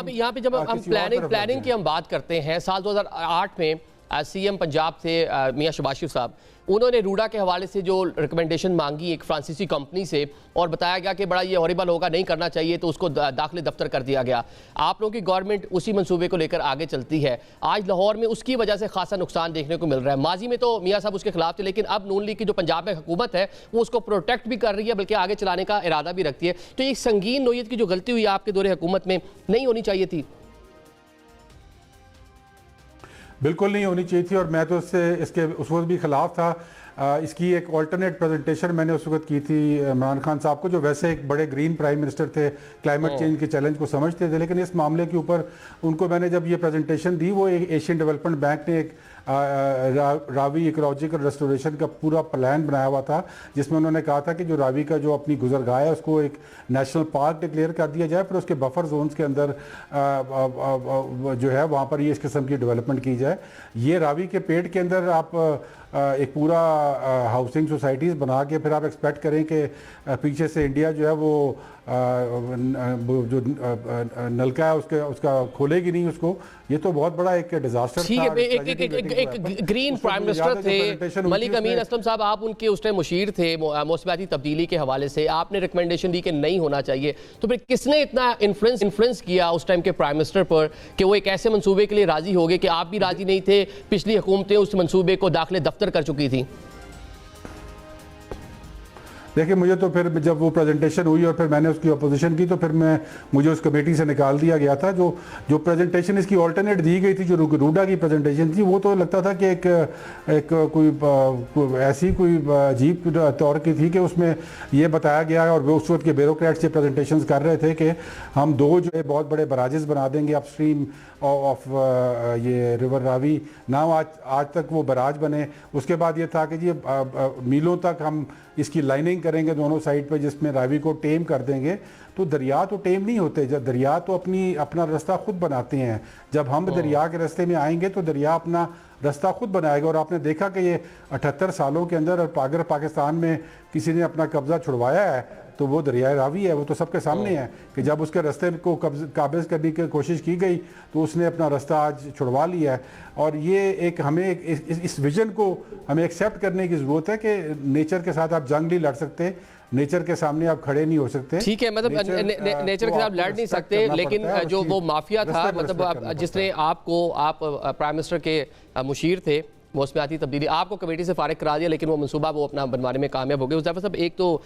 यहाँ पे जब हम प्लानिंग की हम बात करते हैं, साल 2008 में सीएम पंजाब थे मियां शहबाज शरीफ साहब, उन्होंने रूडा के हवाले से जो रिकमेंडेशन मांगी एक फ्रांसीसी कंपनी से और बताया गया कि बड़ा ये हॉरिबल होगा, नहीं करना चाहिए, तो उसको दाखिले दफ्तर कर दिया गया। आप लोगों की गवर्नमेंट उसी मंसूबे को लेकर आगे चलती है। आज लाहौर में उसकी वजह से खासा नुकसान देखने को मिल रहा है। माजी में तो मियां साहब उसके खिलाफ थे, लेकिन अब नून लीग की जो पंजाब में हुकूमत है वो उसको प्रोटेक्ट भी कर रही है, बल्कि आगे चलाने का इरादा भी रखती है। तो एक संगीन नोयत की जो गलती हुई आपके दौरे हुकूमत में, नहीं होनी चाहिए थी। बिल्कुल नहीं होनी चाहिए थी, और मैं तो इसके उस वक्त भी खिलाफ था। इसकी एक ऑल्टरनेट प्रेजेंटेशन मैंने उस वक्त की थी इमरान खान साहब को, जो वैसे एक बड़े ग्रीन प्राइम मिनिस्टर थे, क्लाइमेट चेंज के चैलेंज को समझते थे, लेकिन इस मामले के ऊपर उनको मैंने जब ये प्रेजेंटेशन दी, वो एशियन डेवलपमेंट बैंक ने एक रावी इकोलॉजिकल रेस्टोरेशन का पूरा प्लान बनाया हुआ था, जिसमें उन्होंने कहा था कि जो रावी का जो अपनी गुजरगाह है उसको एक नेशनल पार्क डिक्लेयर कर दिया जाए, फिर उसके बफर जोन्स के अंदर जो है वहाँ पर ये इस किस्म की डेवलपमेंट की जाए। ये रावी के पेड़ के अंदर आप एक पूरा हाउसिंग सोसाइटीज़ बना के फिर आप एक्सपेक्ट करें कि पीछे से इंडिया जो है वो जो नलका है उसका खोलेगी नहीं उसको। ये तो बहुत बड़ा एक डिजास्टर था। एक ग्रीन प्राइम मिनिस्टर थे मलिक अमीन असलम साहब, आप उनके उस टाइम मुशीर थे मौसमियाती तब्दीली के हवाले से, आपने रिकमेंडेशन दी कि नहीं होना चाहिए, तो फिर किसने इतना इन्फ्लुएंस किया उस टाइम के प्राइम मिनिस्टर पर कि वो एक ऐसे मंसूबे के लिए राजी हो गए कि आप भी राजी नहीं थे, पिछली हुकूमतें उस मंसूबे को दाखिले दफ्तर कर चुकी थी? देखिए, मुझे तो फिर जब वो प्रेजेंटेशन हुई और फिर मैंने उसकी अपोजिशन की, तो फिर मुझे उस कमेटी से निकाल दिया गया था। जो प्रेजेंटेशन इसकी ऑल्टरनेट दी गई थी, जो रूडा की प्रेजेंटेशन थी, वो तो लगता था कि एक कोई ऐसी कोई अजीब तौर की थी कि उसमें ये बताया गया, और उस वक्त के ब्यूरोक्रेट्स ये प्रेजेंटेशन कर रहे थे कि हम दो जो है बहुत बड़े बराजेस बना देंगे अपस्ट्रीम ऑफ ये रिवर रावी ना। आज तक वो बराज बने। उसके बाद ये था कि जी मीलों तक हम इसकी लाइनिंग करेंगे दोनों साइड पे, जिसमें रावी को टेम कर देंगे। तो दरिया तो टेम नहीं होते, जब दरिया तो अपना रास्ता खुद बनाते हैं। जब हम दरिया के रास्ते में आएंगे तो दरिया अपना रास्ता खुद बनाएगा। और आपने देखा कि ये 78 सालों के अंदर अगर पाकिस्तान में किसी ने अपना कब्जा छुड़वाया है तो वो दरिया रावी है। वो तो सबके सामने है कि जब उसके रास्ते को काबिज करने की कोशिश की गई तो उसने अपना रास्ता आज छुड़वा लिया है। और ये एक हमें इस विजन को हमें एक्सेप्ट करने की ज़रूरत है कि नेचर के साथ आप जंग नहीं लड़ सकते, नेचर के सामने आप खड़े नहीं हो सकते। ठीक है, मतलब नेचर के साथ लड़ नहीं सकते, लेकिन जो वो माफिया था, मतलब जिसने आप प्राइम मिनिस्टर के मुशीर थे, मौसमियाती तब्दीली, आपको कमेटी से फारिग करा दिया, लेकिन वो मनसूबा वो अपना बनवाने में कामयाब हो गए। उस दफ़ा सब एक तो